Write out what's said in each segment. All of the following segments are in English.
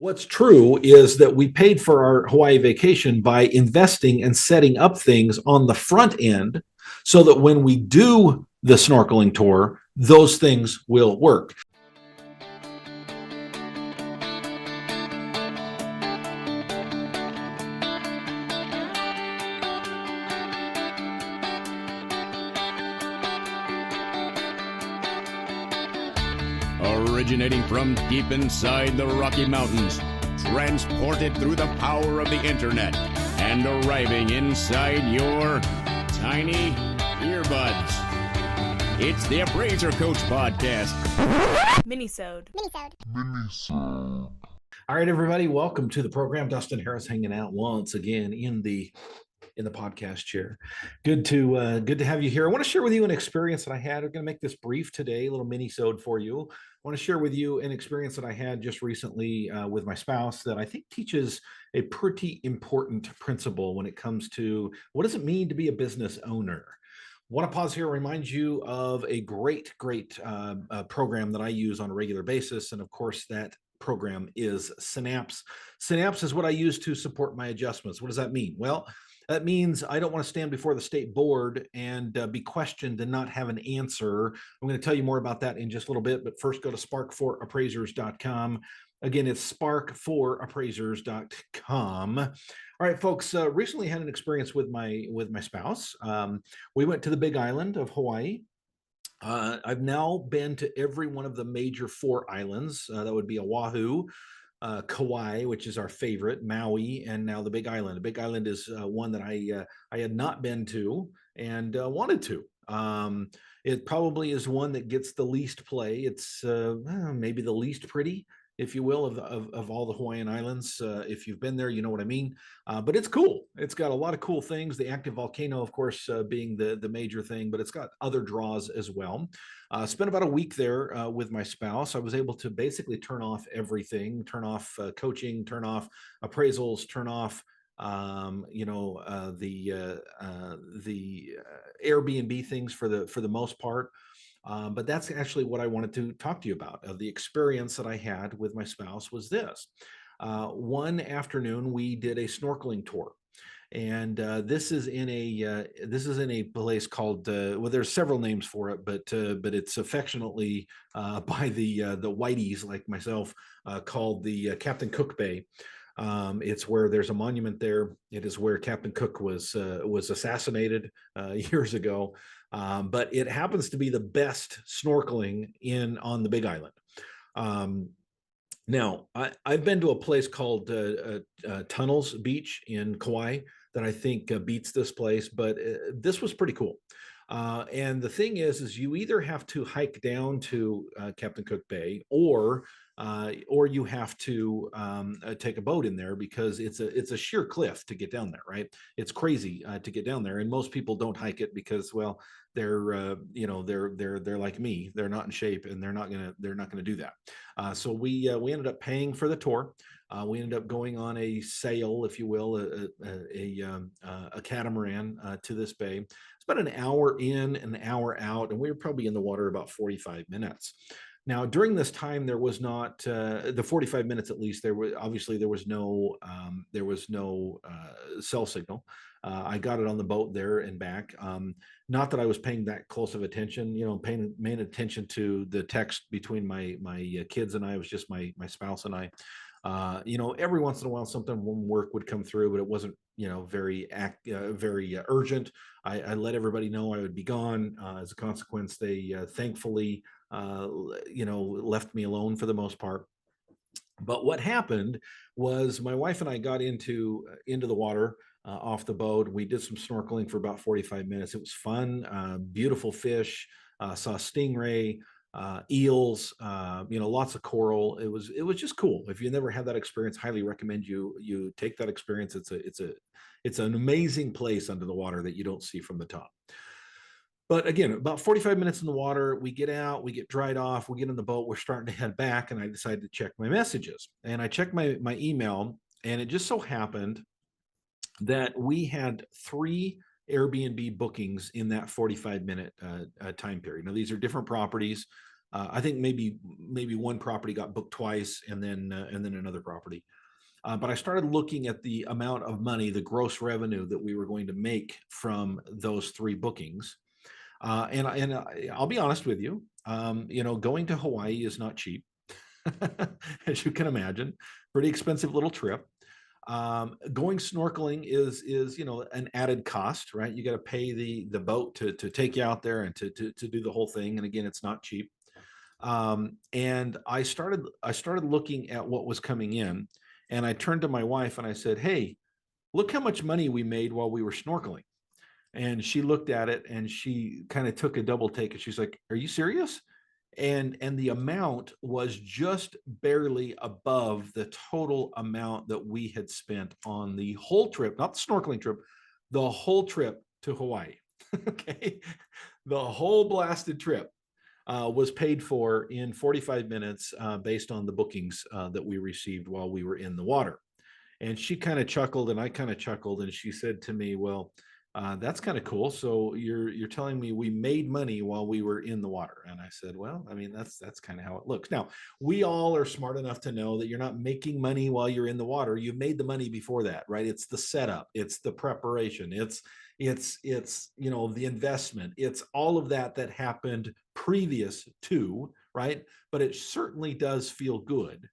What's true is that we paid for our Hawaii vacation by investing and setting up things on the front end so that when we do the snorkeling tour, those things will work. Originating from deep inside the Rocky Mountains, transported through the power of the internet, and arriving inside your tiny earbuds. It's the Appraiser Coach Podcast. Minisode. All right, everybody, welcome to the program. Dustin Harris hanging out once again in the podcast chair. Good to have you here. I want to share with you an experience that I had. I'm going to make this brief today, a little mini-sode for you. I want to share with you an experience that I had just recently with my spouse that I think teaches a pretty important principle when it comes to what does it mean to be a business owner. I want to pause here and remind you of a great program that I use on a regular basis. And of course, that program is Synapse. Synapse is what I use to support my adjustments. What does that mean? Well, that means I don't want to stand before the state board and be questioned and not have an answer. I'm going to tell you more about that in just a little bit, but first go to spark4appraisers.com. Again, it's spark4appraisers.com. All right, folks, recently had an experience with my spouse. We went to the Big Island of Hawaii. I've now been to every one of the major 4 islands. That would be Oahu, Kauai, which is our favorite, Maui, and now the Big Island. The Big Island is one that I had not been to and wanted to. It probably is one that gets the least play. It's maybe the least pretty, if you will, of all the Hawaiian Islands. If you've been there, you know what I mean. But it's cool. It's got a lot of cool things. The active volcano, of course, being the major thing, but it's got other draws as well. Spent about a week there with my spouse. I was able to basically turn off everything, turn off coaching, turn off appraisals, turn off the Airbnb things for the most part. But that's actually what I wanted to talk to you about. The experience that I had with my spouse was this. One afternoon, we did a snorkeling tour. And this is in a place called there's several names for it, but it's affectionately by the whiteys like myself called the Captain Cook Bay. It's where there's a monument there. It is where Captain Cook was assassinated years ago. But it happens to be the best snorkeling on the Big Island. Now, I've been to a place called Tunnels Beach in Kauai that I think beats this place, but this was pretty cool. And the thing is you either have to hike down to Captain Cook Bay, or you have to take a boat in there because it's a sheer cliff to get down there, right? It's crazy to get down there, and most people don't hike it because, well, they're like me. They're not in shape, and they're not gonna do that. So we ended up paying for the tour. We ended up going on a sail, if you will, a catamaran to this bay. It's about an hour in, an hour out, and we were probably in the water about 45 minutes. Now, during this time, there was not the 45 minutes at least. There was no cell signal. I got it on the boat there and back. Not that I was paying that close of attention, paying attention to the text between my kids and I. It was just my spouse and I. Every once in a while, something from work would come through, but it wasn't, very urgent. I let everybody know I would be gone. As a consequence, they thankfully, left me alone for the most part. But what happened was my wife and I got into the water off the boat. We did some snorkeling for about 45 minutes. It was fun, beautiful fish, saw stingray, eels, lots of coral. It was just cool. If you never had that experience, highly recommend you take that experience. It's an amazing place under the water that you don't see from the top. But again, about 45 minutes in the water, we get out, we get dried off, we get in the boat, we're starting to head back, and I decided to check my messages. And I checked my email, and it just so happened that we had 3 Airbnb bookings in that 45-minute time period. Now, these are different properties. I think maybe one property got booked twice, and then another property. But I started looking at the amount of money, the gross revenue that we were going to make from those 3 bookings. I'll be honest with you, going to Hawaii is not cheap, as you can imagine. Pretty expensive little trip. Going snorkeling is an added cost, right? You got to pay the boat to take you out there and to do the whole thing. And again, it's not cheap. And I started looking at what was coming in, and I turned to my wife and I said, "Hey, look how much money we made while we were snorkeling." And she looked at it and she kind of took a double take, and she's like, "Are you serious?" And the amount was just barely above the total amount that we had spent on the whole trip, not the snorkeling trip, the whole trip to Hawaii. Okay. The whole blasted trip was paid for in 45 minutes based on the bookings that we received while we were in the water. And she kind of chuckled and I kind of chuckled, and she said to me, "Well, that's kind of cool. So you're telling me we made money while we were in the water?" And I said, "Well, I mean, that's kind of how it looks." Now, we all are smart enough to know that you're not making money while you're in the water. You've made the money before that, right? It's the setup, it's the preparation, it's the investment, it's all of that that happened previous to, right? But it certainly does feel good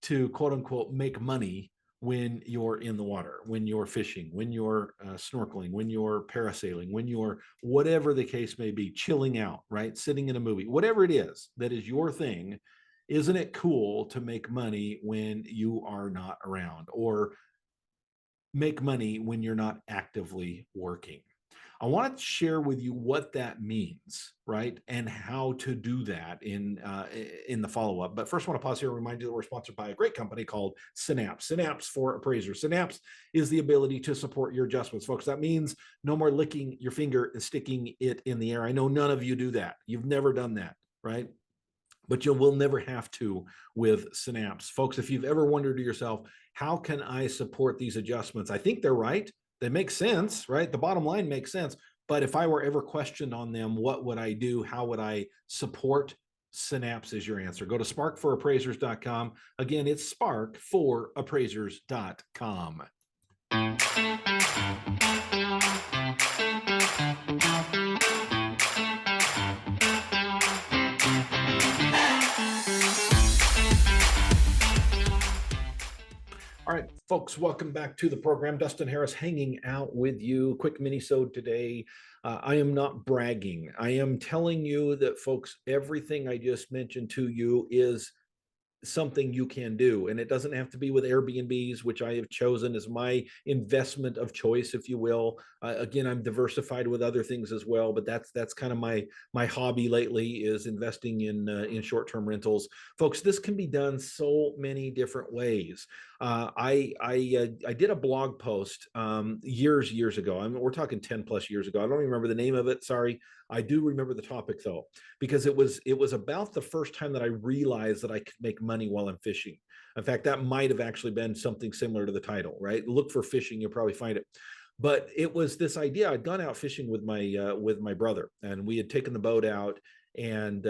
to quote unquote make money when you're in the water, when you're fishing, when you're snorkeling, when you're parasailing, when you're whatever the case may be, chilling out, right? Sitting in a movie, whatever it is that is your thing. Isn't it cool to make money when you are not around, or make money when you're not actively working? I want to share with you what that means, right, and how to do that in the follow up. But first, I want to pause here and remind you that we're sponsored by a great company called Synapse. Synapse for Appraiser. Synapse is the ability to support your adjustments, folks. That means no more licking your finger and sticking it in the air. I know none of you do that. You've never done that, right? But you will never have to with Synapse. Folks, if you've ever wondered to yourself, how can I support these adjustments? I think they're right. They make sense, right? The bottom line makes sense. But if I were ever questioned on them, what would I do? How would I support? Synapse is your answer. Go to sparkforappraisers.com. Again, it's sparkforappraisers.com. All right, folks, welcome back to the program. Dustin Harris hanging out with you. Quick mini-sode today. I am not bragging. I am telling you that, folks, everything I just mentioned to you is something you can do, and it doesn't have to be with Airbnbs, which I have chosen as my investment of choice, if you will. Again, I'm diversified with other things as well, but that's kind of my hobby lately, is investing in short-term rentals. Folks, this can be done so many different ways. I did a blog post years ago. I mean, we're talking 10 plus years ago. I don't even remember the name of it. Sorry. I do remember the topic though, because it was about the first time that I realized that I could make money while I'm fishing. In fact, that might have actually been something similar to the title, right? Look for fishing, you'll probably find it. But it was this idea. I'd gone out fishing with my brother, and we had taken the boat out, and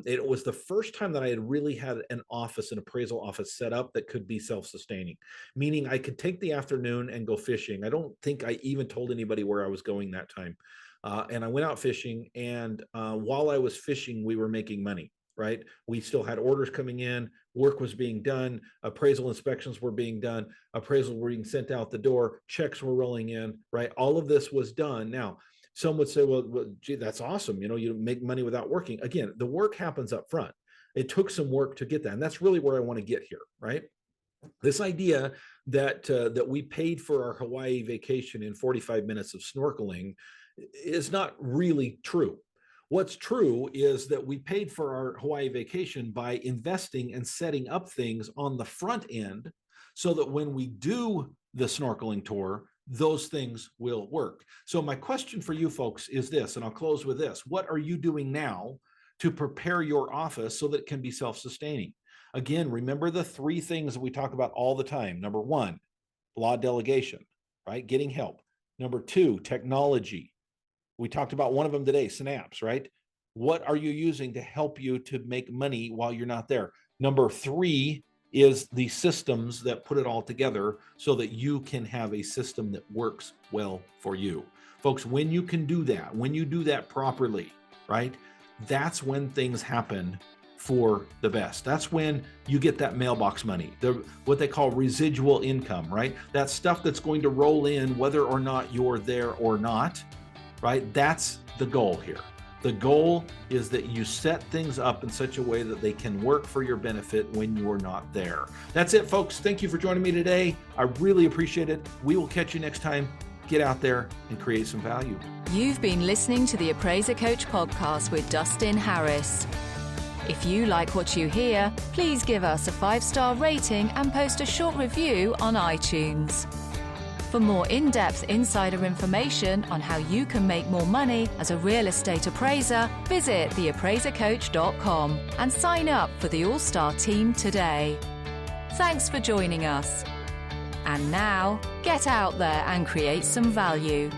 it was the first time that I had really had an appraisal office set up that could be self-sustaining, meaning I could take the afternoon and go fishing. I don't think I even told anybody where I was going that time. And I went out fishing, and while I was fishing, we were making money, right? We still had orders coming in, work was being done, appraisal inspections were being done, appraisals were being sent out the door, checks were rolling in, right? All of this was done. Now, some would say, well, gee, that's awesome. You make money without working. Again, the work happens up front. It took some work to get that. And that's really where I want to get here, right? This idea that we paid for our Hawaii vacation in 45 minutes of snorkeling is not really true. What's true is that we paid for our Hawaii vacation by investing and setting up things on the front end, so that when we do the snorkeling tour, those things will work. So my question for you folks is this, and I'll close with this. What are you doing now to prepare your office so that it can be self-sustaining? Again, remember the 3 things that we talk about all the time. Number 1, law delegation, right? Getting help. Number 2, technology. We talked about one of them today, Synapse, right? What are you using to help you to make money while you're not there? Number 3 is the systems that put it all together so that you can have a system that works well for you. Folks, when you can do that, when you do that properly, right? That's when things happen for the best. That's when you get that mailbox money, what they call residual income, right? That stuff that's going to roll in whether or not you're there or not, right? That's the goal here. The goal is that you set things up in such a way that they can work for your benefit when you're not there. That's it, folks. Thank you for joining me today. I really appreciate it. We will catch you next time. Get out there and create some value. You've been listening to the Appraiser Coach podcast with Dustin Harris. If you like what you hear, please give us a 5-star rating and post a short review on iTunes. For more in-depth insider information on how you can make more money as a real estate appraiser, visit theappraisercoach.com and sign up for the All-Star team today. Thanks for joining us. And now, get out there and create some value.